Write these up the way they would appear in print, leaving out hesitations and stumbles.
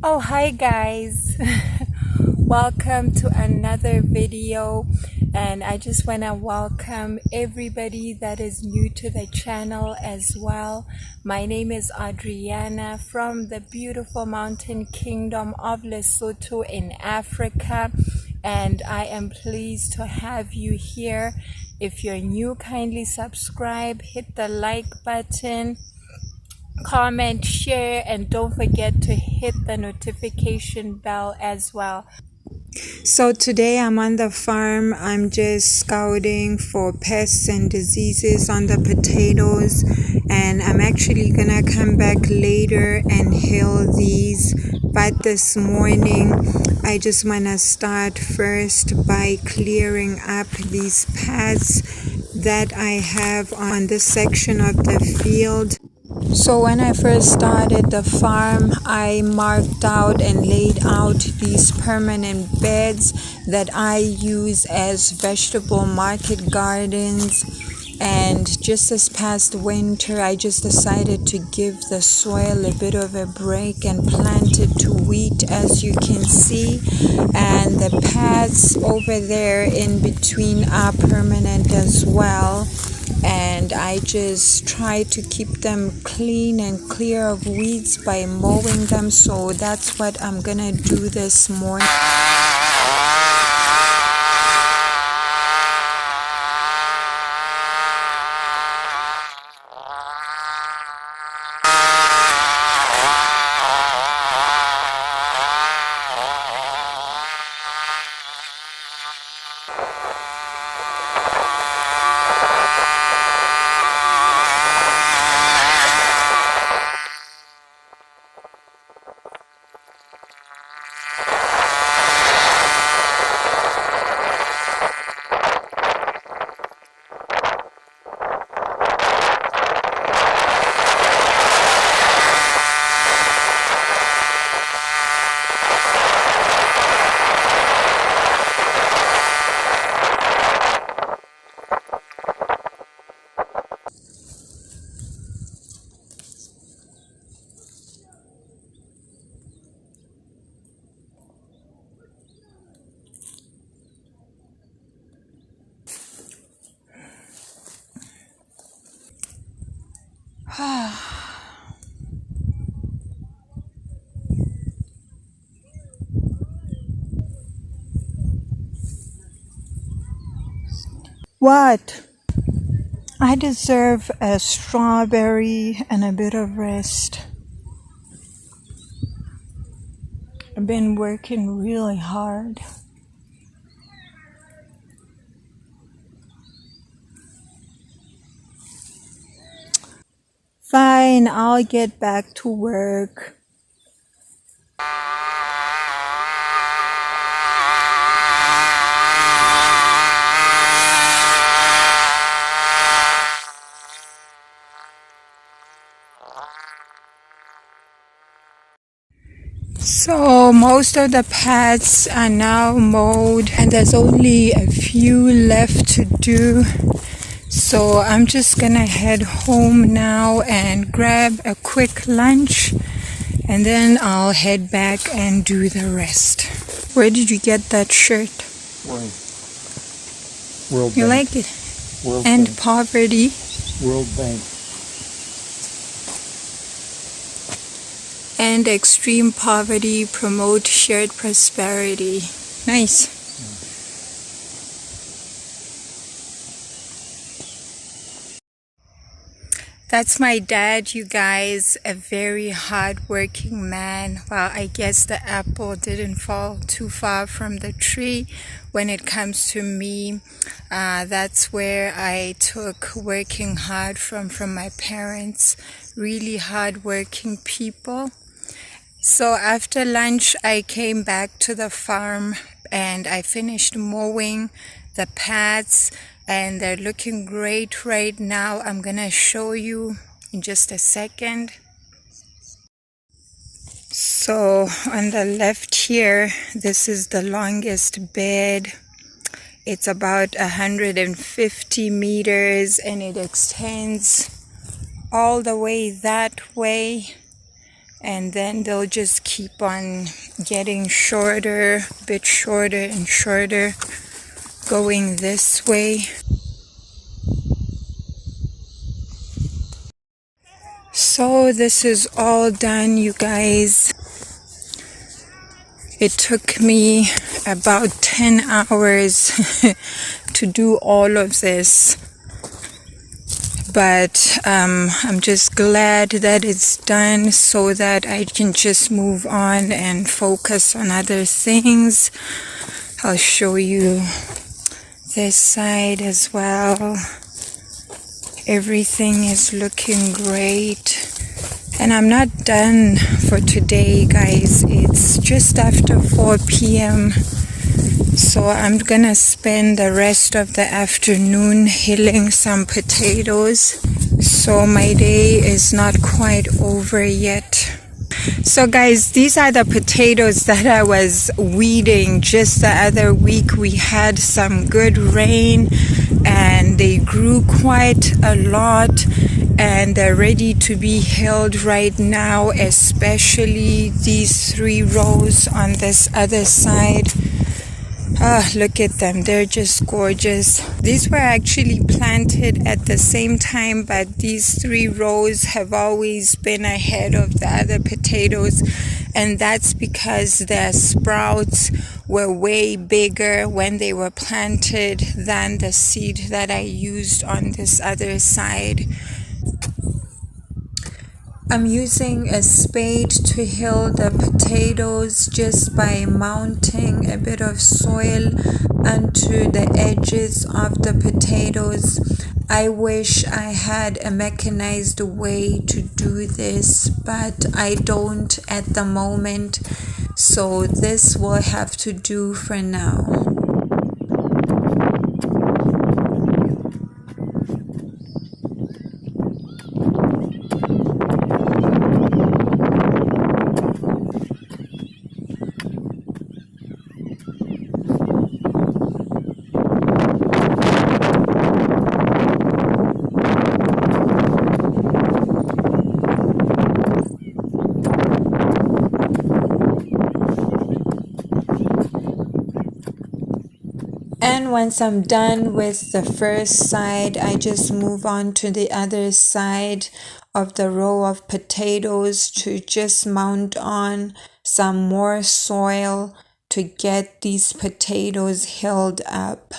Oh, hi guys. Welcome to another video, and I just want to welcome everybody that is new to the channel as well. My name is Adriana from the beautiful mountain kingdom of Lesotho in Africa, and I am pleased to have you here. If you're new, kindly subscribe, hit the like button, comment, share, and don't forget to hit the notification bell as well. So today I'm on the farm. I'm just scouting for pests and diseases on the potatoes, and I'm actually gonna come back later and hill these, but this morning I just wanna start first by clearing up these paths that I have on this section of the field. So when I first started the farm, I marked out and laid out these permanent beds that I use as vegetable market gardens. And just this past winter, I just decided to give the soil a bit of a break and plant it to wheat, as you can see. And the paths over there in between are permanent as well. And I just try to keep them clean and clear of weeds by mowing them. So that's what I'm gonna do this morning. What? I deserve a strawberry and a bit of rest. I've been working really hard. Fine, I'll get back to work. So most of the paths are now mowed and there's only a few left to do. So I'm just gonna head home now and grab a quick lunch, and then I'll head back and do the rest. Where did you get that shirt? World You Bank. like it? World And Bank. poverty. World Bank. And extreme poverty promote shared prosperity. Nice. That's my dad, you guys, a very hard-working man. Well, I guess the apple didn't fall too far from the tree when it comes to me. That's where I took working hard from my parents. Really hard-working people. So after lunch, I came back to the farm and I finished mowing the paths, and they're looking great right now. I'm gonna show you in just a second. So on the left here, this is the longest bed. It's about 150 meters and it extends all the way that way. and then they'll just keep on getting shorter, a bit shorter and shorter, going this way. So this is all done, you guys. It took me about 10 hours to do all of this, but I'm just glad that it's done so that I can just move on and focus on other things. I'll show you this side as well. Everything is looking great. And I'm not done for today, guys. It's just after 4 p.m. So I'm gonna spend the rest of the afternoon hilling some potatoes. So my day is not quite over yet. So guys, these are the potatoes that I was weeding just the other week. We had some good rain and they grew quite a lot, and they're ready to be hilled right now, especially these 3 rows on this other side. Look at them, they're just gorgeous. These were actually planted at the same time, but these 3 rows have always been ahead of the other potatoes, and that's because their sprouts were way bigger when they were planted than the seed that I used on this other side. I'm using a spade to hill the potatoes just by mounting a bit of soil onto the edges of the potatoes. I wish I had a mechanized way to do this, but I don't at the moment, so this will have to do for now. And once I'm done with the first side, I just move on to the other side of the row of potatoes to just mount on some more soil to get these potatoes hilled up.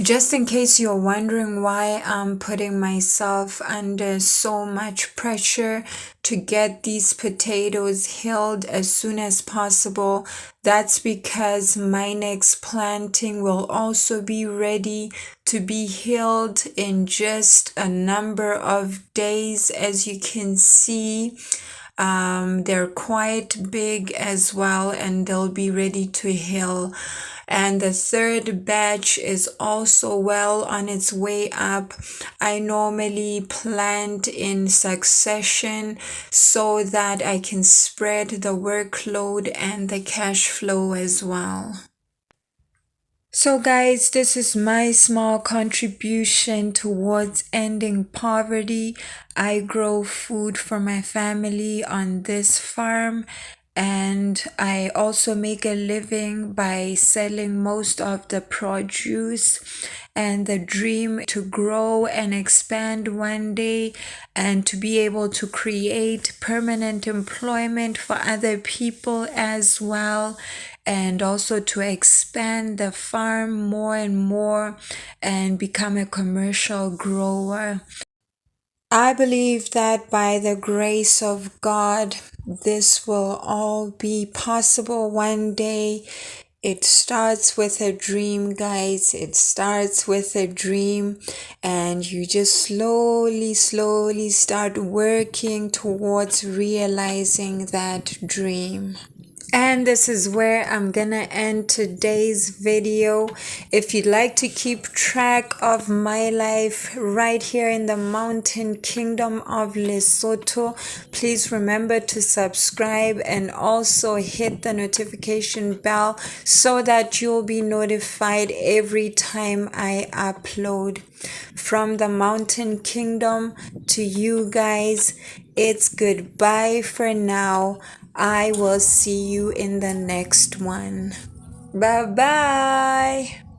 Just in case you're wondering why I'm putting myself under so much pressure to get these potatoes hilled as soon as possible, that's because my next planting will also be ready to be hilled in just a number of days. As you can see, they're quite big as well, and they'll be ready to hill. And the third batch is also well on its way up. I normally plant in succession so that I can spread the workload and the cash flow as well. So guys, this is my small contribution towards ending poverty. I grow food for my family on this farm, and I also make a living by selling most of the produce. And the dream to grow and expand one day and to be able to create permanent employment for other people as well, and also to expand the farm more and more and become a commercial grower. I believe that by the grace of God, this will all be possible one day. It starts with a dream, guys. It starts with a dream, and you just slowly start working towards realizing that dream. And this is where I'm gonna end today's video. If you'd like to keep track of my life right here in the mountain kingdom of Lesotho, please remember to subscribe and also hit the notification bell so that you'll be notified every time I upload. From the mountain kingdom to you guys, It's goodbye for now. I will see you in the next one. Bye bye.